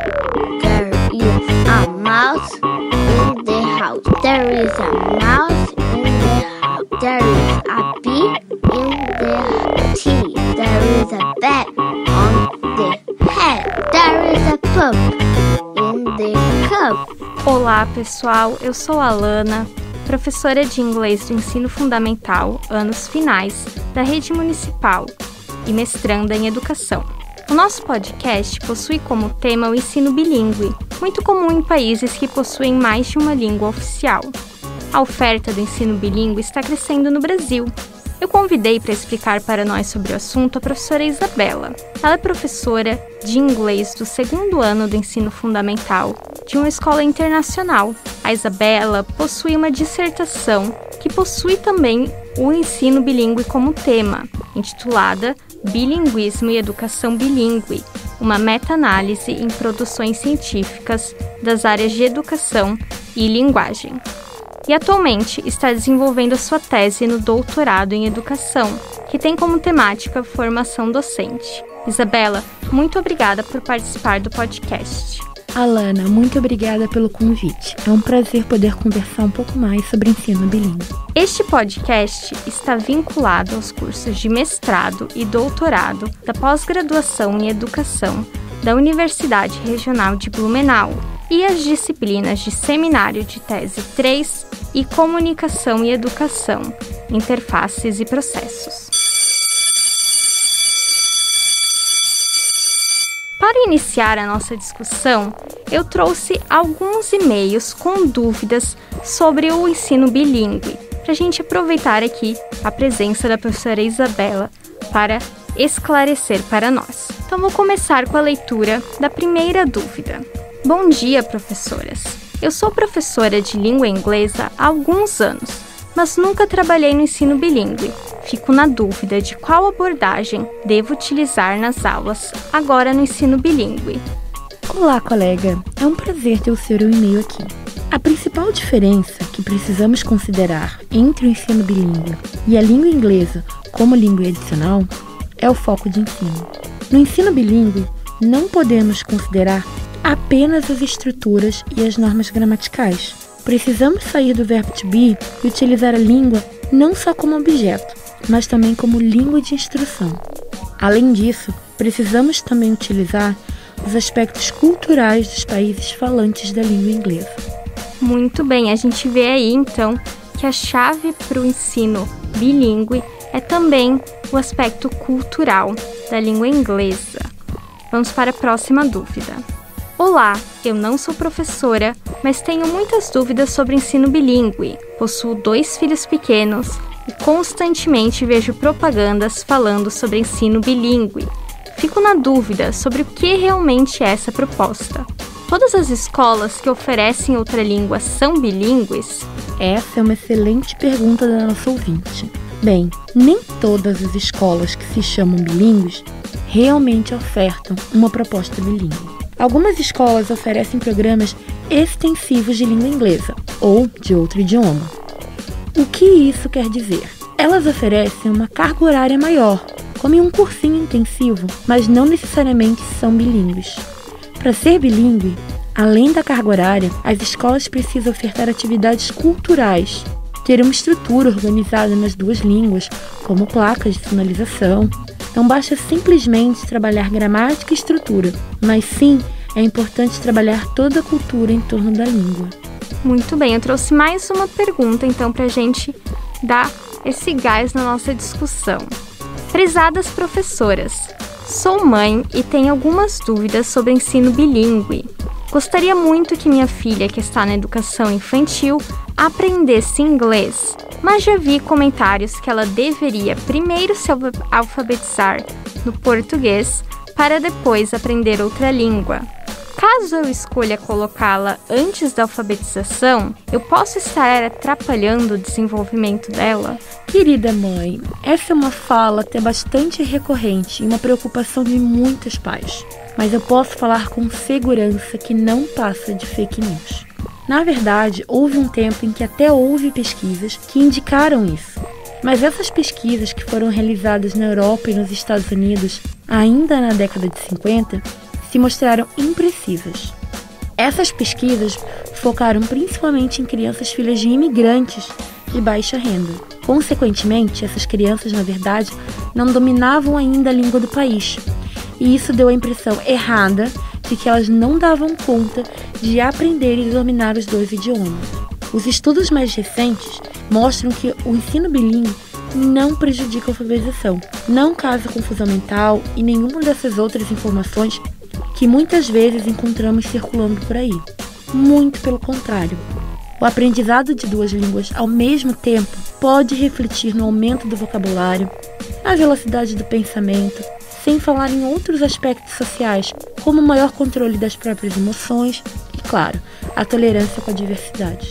There is a mouse in the house. There is a mouse in the house. There is a bee in the tea. There is a bag on the head. There is a poop in the cup. Olá, pessoal. Eu sou a Alana, professora de inglês do ensino fundamental, anos finais, da rede municipal e mestranda em educação. O nosso podcast possui como tema o ensino bilíngue, muito comum em países que possuem mais de uma língua oficial. A oferta do ensino bilíngue está crescendo no Brasil. Eu convidei para explicar para nós sobre o assunto a professora Isabela. Ela é professora de inglês do 2º ano do ensino fundamental de uma escola internacional. A Isabela possui uma dissertação que possui também o ensino bilíngue como tema, intitulada Bilinguismo e Educação Bilíngue, uma meta-análise em produções científicas das áreas de educação e linguagem. E atualmente está desenvolvendo a sua tese no doutorado em educação, que tem como temática formação docente. Isabela, muito obrigada por participar do podcast. Alana, muito obrigada pelo convite. É um prazer poder conversar um pouco mais sobre ensino bilíngue. Este podcast está vinculado aos cursos de mestrado e doutorado da pós-graduação em educação da Universidade Regional de Blumenau e as disciplinas de Seminário de Tese 3 e Comunicação e Educação, Interfaces e Processos. Para iniciar a nossa discussão, eu trouxe alguns e-mails com dúvidas sobre o ensino bilíngue, para a gente aproveitar aqui a presença da professora Isabela para esclarecer para nós. Então, vou começar com a leitura da primeira dúvida. Bom dia, professoras! Eu sou professora de língua inglesa há alguns anos, mas nunca trabalhei no ensino bilíngue. Fico na dúvida de qual abordagem devo utilizar nas aulas agora no ensino bilíngue. Olá, colega! É um prazer ter o seu e-mail aqui. A principal diferença que precisamos considerar entre o ensino bilíngue e a língua inglesa como língua adicional é o foco de ensino. No ensino bilíngue, não podemos considerar apenas as estruturas e as normas gramaticais. Precisamos sair do verbo to be e utilizar a língua não só como objeto, mas também como língua de instrução. Além disso, precisamos também utilizar os aspectos culturais dos países falantes da língua inglesa. Muito bem, a gente vê aí então que a chave para o ensino bilíngue é também o aspecto cultural da língua inglesa. Vamos para a próxima dúvida. Olá, eu não sou professora, mas tenho muitas dúvidas sobre ensino bilíngue. Possuo 2 filhos pequenos e constantemente vejo propagandas falando sobre ensino bilíngue. Fico na dúvida sobre o que realmente é essa proposta. Todas as escolas que oferecem outra língua são bilíngues? Essa é uma excelente pergunta da nossa ouvinte. Bem, nem todas as escolas que se chamam bilíngues realmente ofertam uma proposta bilíngue. Algumas escolas oferecem programas extensivos de língua inglesa ou de outro idioma. O que isso quer dizer? Elas oferecem uma carga horária maior, como em um cursinho intensivo, mas não necessariamente são bilíngues. Para ser bilíngue, além da carga horária, as escolas precisam ofertar atividades culturais, ter uma estrutura organizada nas 2 línguas, como placas de sinalização. Não basta simplesmente trabalhar gramática e estrutura, mas sim é importante trabalhar toda a cultura em torno da língua. Muito bem, eu trouxe mais uma pergunta então para a gente dar esse gás na nossa discussão. Prezadas professoras, sou mãe e tenho algumas dúvidas sobre ensino bilíngue. Gostaria muito que minha filha, que está na educação infantil, aprendesse inglês, mas já vi comentários que ela deveria primeiro se alfabetizar no português para depois aprender outra língua. Caso eu escolha colocá-la antes da alfabetização, eu posso estar atrapalhando o desenvolvimento dela? Querida mãe, essa é uma fala até bastante recorrente e uma preocupação de muitos pais. Mas eu posso falar com segurança que não passa de fake news. Na verdade, houve um tempo em que até houve pesquisas que indicaram isso. Mas essas pesquisas que foram realizadas na Europa e nos Estados Unidos, ainda na década de 50, se mostraram imprecisas. Essas pesquisas focaram principalmente em crianças filhas de imigrantes de baixa renda. Consequentemente, essas crianças, na verdade, não dominavam ainda a língua do país, e isso deu a impressão errada de que elas não davam conta de aprender e dominar os dois idiomas. Os estudos mais recentes mostram que o ensino bilíngue não prejudica a alfabetização, não causa confusão mental e nenhuma dessas outras informações que muitas vezes encontramos circulando por aí. Muito pelo contrário. O aprendizado de duas línguas ao mesmo tempo pode refletir no aumento do vocabulário, na velocidade do pensamento, sem falar em outros aspectos sociais, como o maior controle das próprias emoções e, claro, a tolerância com a diversidade.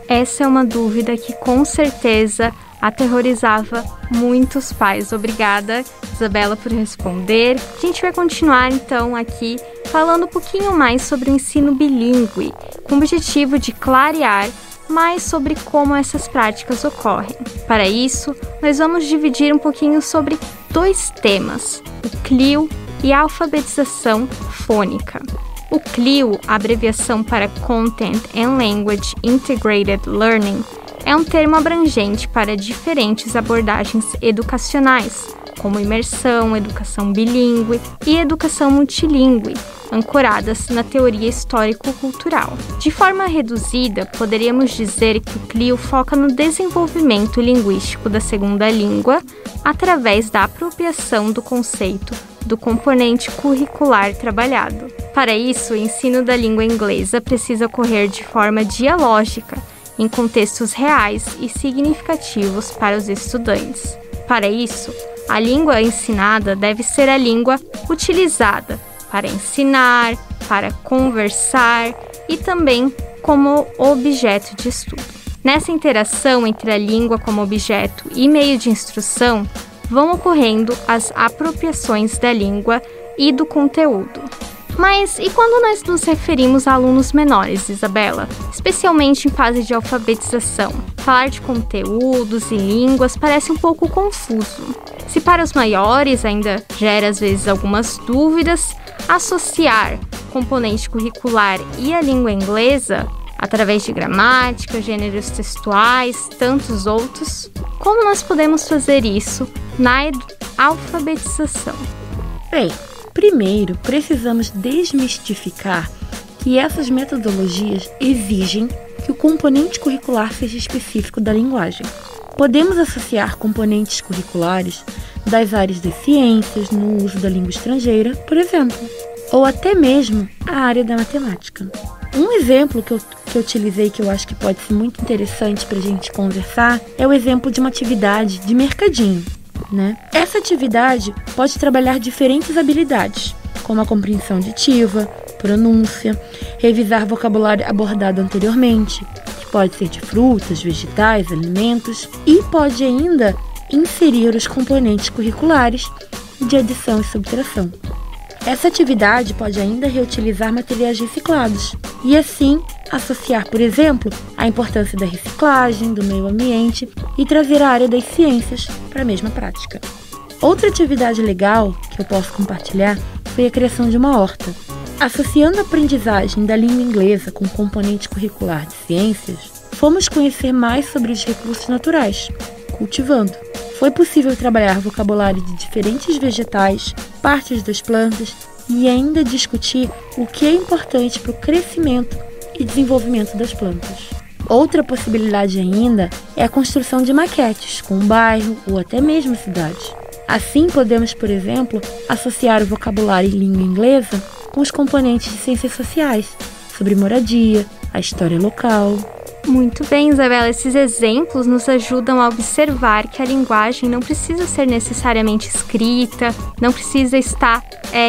Essa é uma dúvida que com certeza aterrorizava muitos pais. Obrigada, Isabela, por responder. A gente vai continuar então aqui falando um pouquinho mais sobre o ensino bilíngue, com o objetivo de clarear mais sobre como essas práticas ocorrem. Para isso, nós vamos dividir um pouquinho sobre 2 temas, o CLIO e a alfabetização fônica. O CLIO, abreviação para Content and Language Integrated Learning, é um termo abrangente para diferentes abordagens educacionais, como imersão, educação bilíngue e educação multilíngue, ancoradas na teoria histórico-cultural. De forma reduzida, poderíamos dizer que o CLIO foca no desenvolvimento linguístico da segunda língua através da apropriação do conceito do componente curricular trabalhado. Para isso, o ensino da língua inglesa precisa ocorrer de forma dialógica, em contextos reais e significativos para os estudantes. Para isso, a língua ensinada deve ser a língua utilizada para ensinar, para conversar e também como objeto de estudo. Nessa interação entre a língua como objeto e meio de instrução, vão ocorrendo as apropriações da língua e do conteúdo. Mas e quando nós nos referimos a alunos menores, Isabela? Especialmente em fase de alfabetização. Falar de conteúdos e línguas parece um pouco confuso. Se para os maiores ainda gera às vezes algumas dúvidas, associar componente curricular e a língua inglesa, através de gramática, gêneros textuais, tantos outros, como nós podemos fazer isso na alfabetização? Bem, primeiro precisamos desmistificar que essas metodologias exigem que o componente curricular seja específico da linguagem. Podemos associar componentes curriculares das áreas das ciências no uso da língua estrangeira, por exemplo, ou até mesmo a área da matemática. Um exemplo que eu utilizei que eu acho que pode ser muito interessante para a gente conversar é o exemplo de uma atividade de mercadinho, né? Essa atividade pode trabalhar diferentes habilidades, como a compreensão auditiva, pronúncia, revisar vocabulário abordado anteriormente, que pode ser de frutas, vegetais, alimentos, e pode ainda inserir os componentes curriculares de adição e subtração. Essa atividade pode ainda reutilizar materiais reciclados e, assim, associar, por exemplo, a importância da reciclagem, do meio ambiente e trazer a área das ciências para a mesma prática. Outra atividade legal que eu posso compartilhar foi a criação de uma horta. Associando a aprendizagem da língua inglesa com o componente curricular de ciências, fomos conhecer mais sobre os recursos naturais, cultivando. Foi possível trabalhar vocabulário de diferentes vegetais, partes das plantas e ainda discutir o que é importante para o crescimento e desenvolvimento das plantas. Outra possibilidade ainda é a construção de maquetes com um bairro ou até mesmo cidade. Assim, podemos, por exemplo, associar o vocabulário em língua inglesa com os componentes de ciências sociais, sobre moradia, a história local. Muito bem, Isabela. Esses exemplos nos ajudam a observar que a linguagem não precisa ser necessariamente escrita, não precisa estar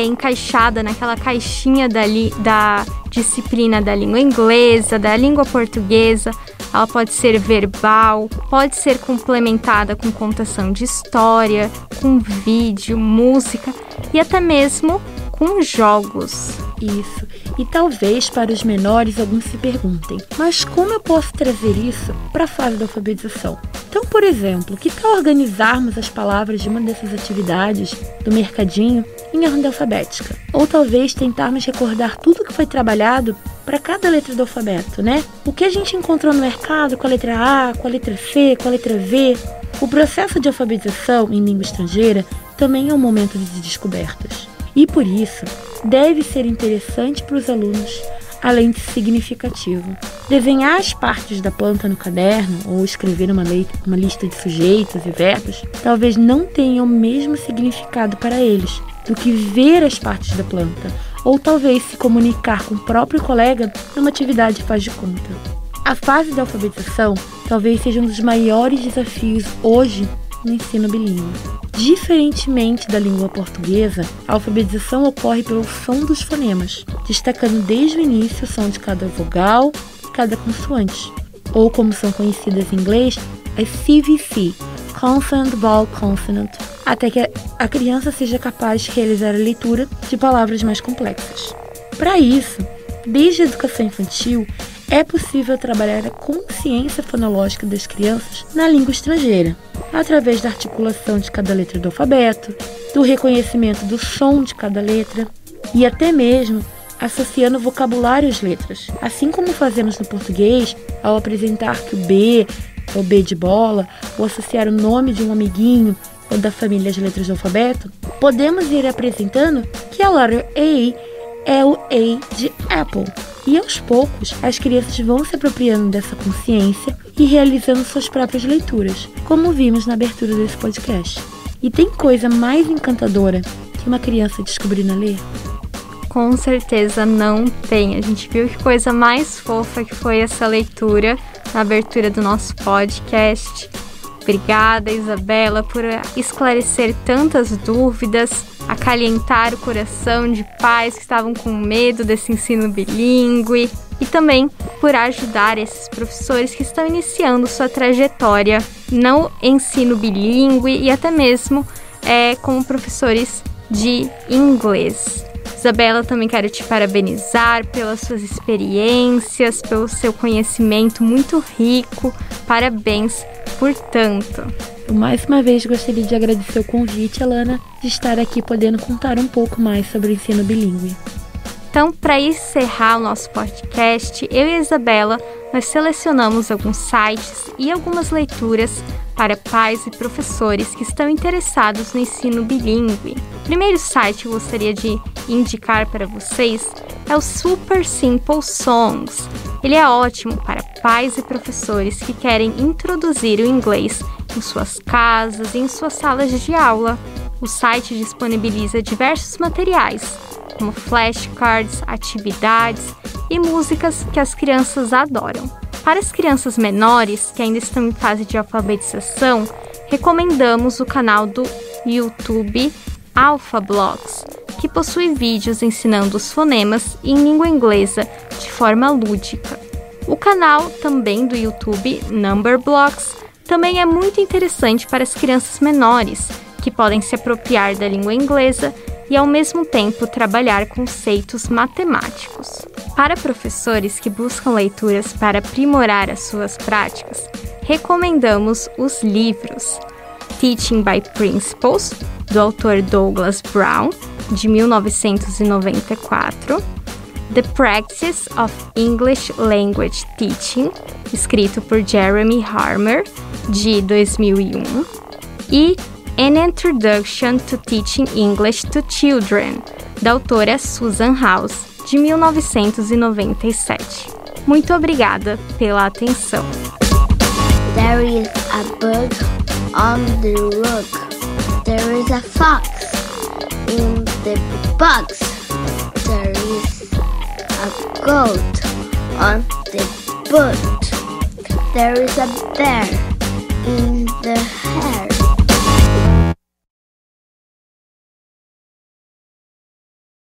encaixada naquela caixinha da disciplina da língua inglesa, da língua portuguesa. Ela pode ser verbal, pode ser complementada com contação de história, com vídeo, música e até mesmo com jogos. Isso. E talvez para os menores alguns se perguntem, mas como eu posso trazer isso para a fase da alfabetização? Então, por exemplo, que tal organizarmos as palavras de uma dessas atividades do mercadinho em ordem alfabética. Ou talvez tentarmos recordar tudo que foi trabalhado para cada letra do alfabeto, né? O que a gente encontrou no mercado com a letra A, com a letra C, com a letra V. O processo de alfabetização em língua estrangeira também é um momento de descobertas. E por isso, deve ser interessante para os alunos, além de significativo. Desenhar as partes da planta no caderno ou escrever uma lista de sujeitos e verbos talvez não tenha o mesmo significado para eles do que ver as partes da planta, ou talvez se comunicar com o próprio colega numa atividade faz de conta. A fase da alfabetização talvez seja um dos maiores desafios hoje no ensino bilíngue. Diferentemente da língua portuguesa, a alfabetização ocorre pelo som dos fonemas, destacando desde o início o som de cada vogal e cada consoante, ou como são conhecidas em inglês, as CVC, Consonant, Vowel, Consonant, até que a criança seja capaz de realizar a leitura de palavras mais complexas. Para isso, desde a educação infantil, é possível trabalhar a consciência fonológica das crianças na língua estrangeira, através da articulação de cada letra do alfabeto, do reconhecimento do som de cada letra e até mesmo associando o vocabulário às letras. Assim como fazemos no português, ao apresentar que o B é o B de bola, ou associar o nome de um amiguinho ou da família às letras do alfabeto, podemos ir apresentando que a letra A é o A de Apple. E aos poucos, as crianças vão se apropriando dessa consciência e realizando suas próprias leituras, como vimos na abertura desse podcast. E tem coisa mais encantadora que uma criança descobrindo a ler? Com certeza não tem. A gente viu que coisa mais fofa que foi essa leitura na abertura do nosso podcast. Obrigada, Isabela, por esclarecer tantas dúvidas, acalentar o coração de pais que estavam com medo desse ensino bilíngue e também por ajudar esses professores que estão iniciando sua trajetória no ensino bilíngue e até mesmo como professores de inglês. Isabela, também quero te parabenizar pelas suas experiências, pelo seu conhecimento muito rico. Parabéns por tanto. Eu mais uma vez gostaria de agradecer o convite, Alana, de estar aqui podendo contar um pouco mais sobre o ensino bilíngue. Então, para encerrar o nosso podcast, eu e a Isabela, nós selecionamos alguns sites e algumas leituras para pais e professores que estão interessados no ensino bilíngue. O primeiro site que eu gostaria de indicar para vocês é o Super Simple Songs. Ele é ótimo para pais e professores que querem introduzir o inglês em suas casas e em suas salas de aula. O site disponibiliza diversos materiais, como flashcards, atividades e músicas que as crianças adoram. Para as crianças menores que ainda estão em fase de alfabetização, recomendamos o canal do YouTube Alphablogs, que possui vídeos ensinando os fonemas em língua inglesa de forma lúdica. O canal também do YouTube Numberblocks também é muito interessante para as crianças menores, que podem se apropriar da língua inglesa e ao mesmo tempo trabalhar conceitos matemáticos. Para professores que buscam leituras para aprimorar as suas práticas, recomendamos os livros Teaching by Principles, do autor Douglas Brown, de 1994, The Practice of English Language Teaching, escrito por Jeremy Harmer, de 2001, e An Introduction to Teaching English to Children, da autora Susan House, de 1997. Muito obrigada pela atenção. There is a bug on the rug. There is a fox in the box. There is a goat on the boat. There is a bear in the hair.